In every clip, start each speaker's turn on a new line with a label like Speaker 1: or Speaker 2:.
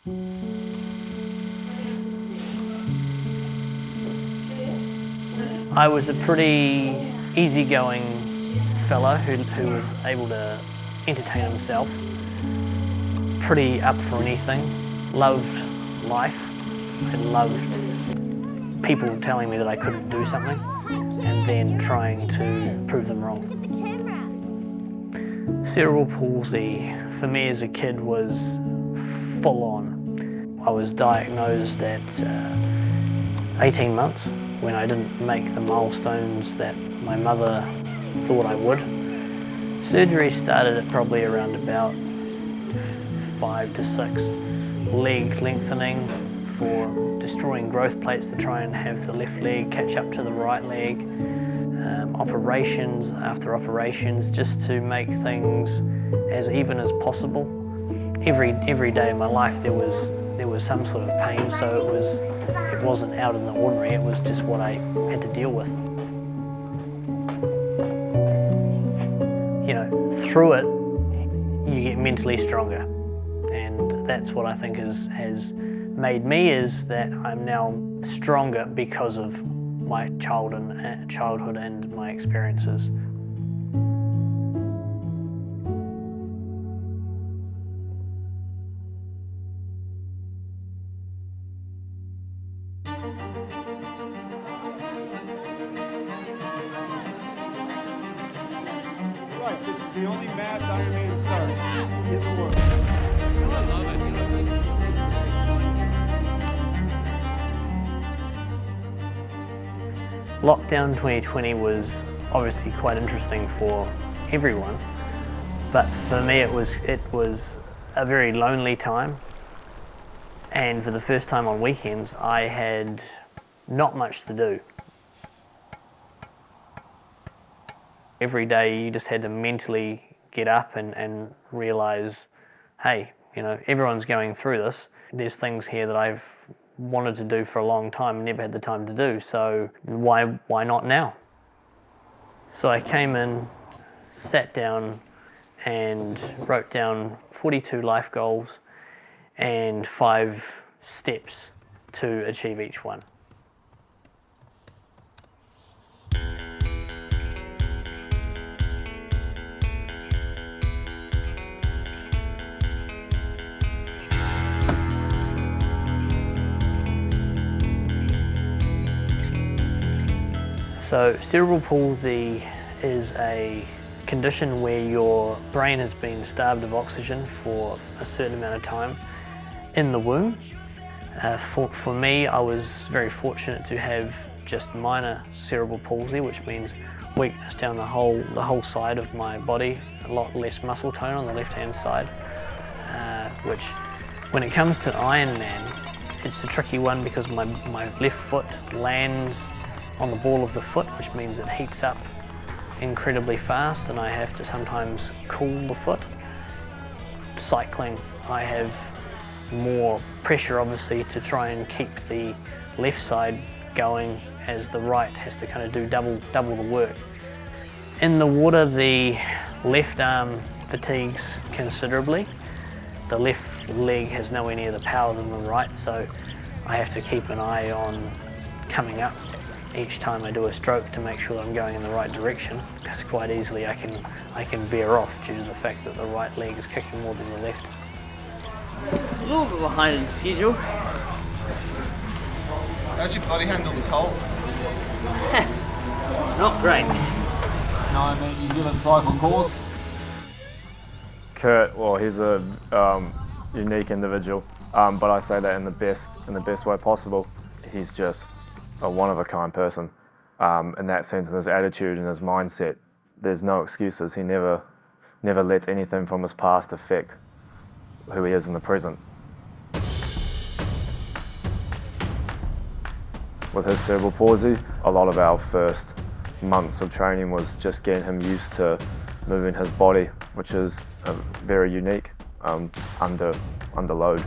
Speaker 1: I was a pretty easygoing fella who was able to entertain himself, pretty up for anything, loved life, and loved people telling me that I couldn't do something and then trying to prove them wrong. Cerebral palsy for me as a kid was full on. I was diagnosed at 18 months when I didn't make the milestones that my mother thought I would. Surgery started at probably around about 5 to 6. Leg lengthening for destroying growth plates to try and have the left leg catch up to the right leg. Operations after operations just to make things as even as possible. Every day of my life there was some sort of pain, so it wasn't out of the ordinary, it was just what I had to deal with. You know, through it you get mentally stronger, and that's what I think has made me, is that I'm now stronger because of my childhood and my experiences.
Speaker 2: Right, this is the only mass Ironman start in the world.
Speaker 1: Lockdown 2020 was obviously quite interesting for everyone, but for me it was a very lonely time, and for the first time on weekends I had not much to do. Every day you just had to mentally get up and realise, hey, you know, everyone's going through this. There's things here that I've wanted to do for a long time and never had the time to do, so why not now? So I came in, sat down and wrote down 42 life goals and 5 steps to achieve each one. So cerebral palsy is a condition where your brain has been starved of oxygen for a certain amount of time in the womb. For me, I was very fortunate to have just minor cerebral palsy, which means weakness down the whole side of my body, a lot less muscle tone on the left-hand side, which when it comes to Ironman, it's a tricky one because my left foot lands on the ball of the foot, which means it heats up incredibly fast and I have to sometimes cool the foot. Cycling, I have more pressure obviously to try and keep the left side going, as the right has to kind of do double the work. In the water, the left arm fatigues considerably. The left leg has nowhere near the power than the right, so I have to keep an eye on coming up each time I do a stroke to make sure that I'm going in the right direction, because quite easily I can veer off due to the fact that the right leg is kicking more than the left.
Speaker 3: A little bit behind in schedule.
Speaker 4: How's your body handle the cold?
Speaker 3: Not great.
Speaker 5: Ironman New Zealand cycle course.
Speaker 6: Kurt, well, he's a unique individual, but I say that in the best way possible. He's just a one-of-a-kind person. In that sense, in his attitude and his mindset, there's no excuses. He never lets anything from his past affect who he is in the present. With his cerebral palsy, a lot of our first months of training was just getting him used to moving his body, which is very unique under load.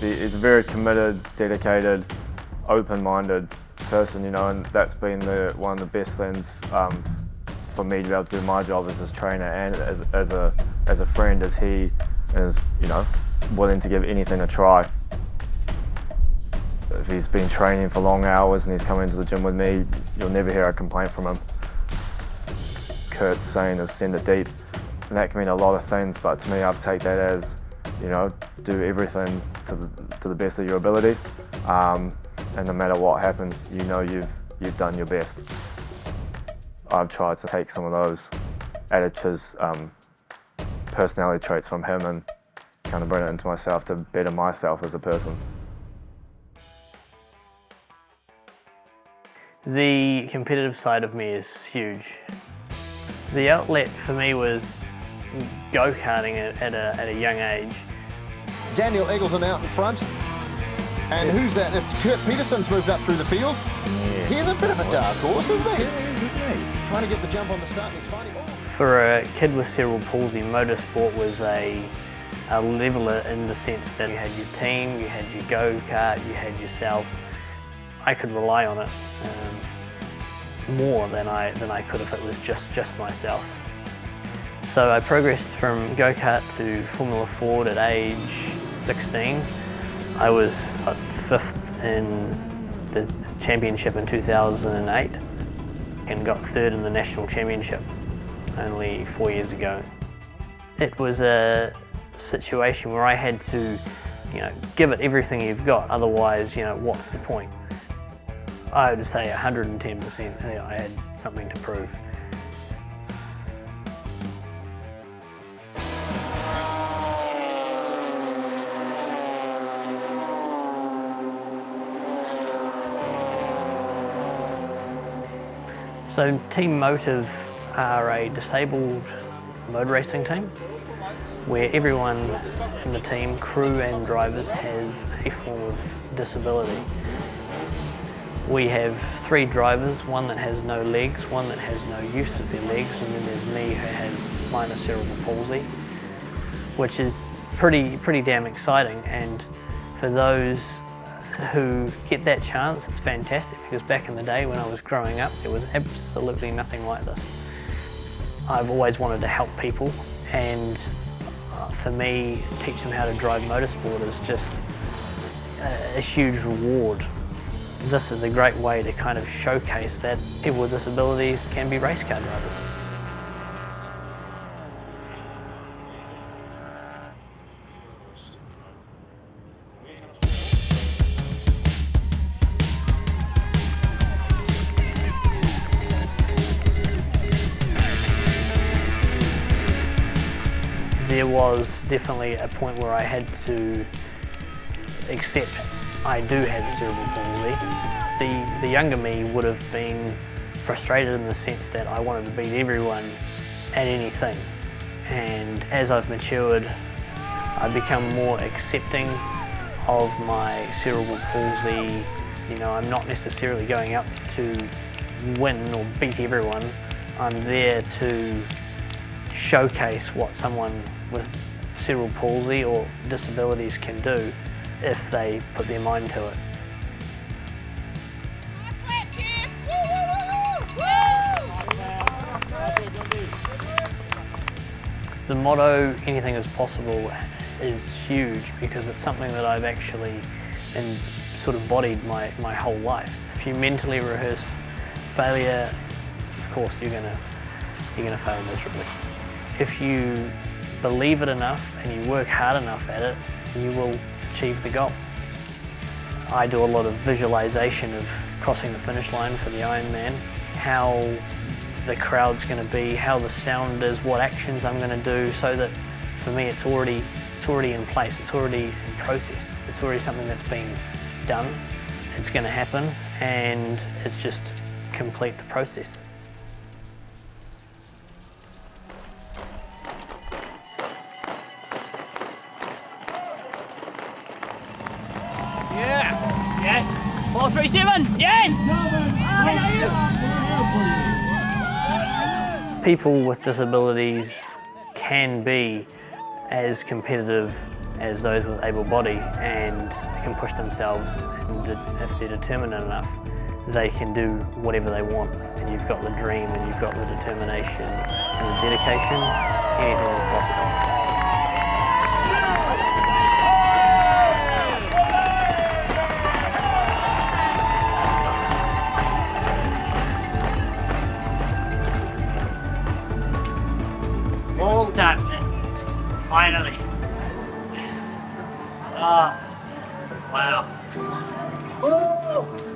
Speaker 6: He's a very committed, dedicated, open-minded person, you know, and that's been one of the best things for me to be able to do my job as his trainer and as as a friend as he is, you know, willing to give anything a try. If he's been training for long hours and he's coming to the gym with me, you'll never hear a complaint from him. Kurt's saying is send it deep, and that can mean a lot of things, but to me I take that as, you know, do everything to the best of your ability, and no matter what happens, you know you've done your best. I've tried to take some of those attitudes, personality traits from him and kind of bring it into myself to better myself as a person.
Speaker 1: The competitive side of me is huge. The outlet for me was go-karting at a young age.
Speaker 7: Daniel Eggleton out in front. And who's that? It's Kurt Petersen's moved up through the field.
Speaker 6: Yeah.
Speaker 7: He's a bit of a dark horse, isn't he? Trying to get the jump on the start and he's finding.
Speaker 1: For a kid with cerebral palsy, motorsport was a leveler in the sense that you had your team, you had your go-kart, you had yourself. I could rely on it more than I could if it was just myself. So I progressed from go-kart to Formula Ford at age 16. I was 5th in the championship in 2008 and got 3rd in the national championship only 4 years ago. It was a situation where I had to, you know, give it everything you've got, otherwise, you know, what's the point? I would say 110% I had something to prove. So Team Motive are a disabled motor racing team where everyone in the team, crew and drivers, have a form of disability. We have 3 drivers, one that has no legs, one that has no use of their legs, and then there's me who has minor cerebral palsy, which is pretty damn exciting. And for those who get that chance, it's fantastic, because back in the day when I was growing up, there was absolutely nothing like this. I've always wanted to help people, and for me, teach them how to drive motorsport is just a huge reward. This is a great way to kind of showcase that people with disabilities can be race car drivers. There was definitely a point where I had to accept I do have cerebral palsy. The younger me would have been frustrated in the sense that I wanted to beat everyone at anything. And as I've matured, I've become more accepting of my cerebral palsy. You know, I'm not necessarily going out to win or beat everyone. I'm there to showcase what someone with cerebral palsy or disabilities can do if they put their mind to it. The motto, anything is possible, is huge because it's something that I've actually sort of embodied my whole life. If you mentally rehearse failure, of course you're gonna fail miserably. If you believe it enough and you work hard enough at it, you will achieve the goal. I do a lot of visualization of crossing the finish line for the Ironman, how the crowd's going to be, how the sound is, what actions I'm going to do, so that for me it's already in place, it's already in process, it's already something that's been done, it's going to happen, and it's just complete the process.
Speaker 3: Yeah! Yes! 437! Yes!
Speaker 1: People with disabilities can be as competitive as those with able body and can push themselves, and if they're determined enough, they can do whatever they want. And you've got the dream and you've got the determination and the dedication. anything is possible.
Speaker 3: All done. Finally. Ah, wow. Woo!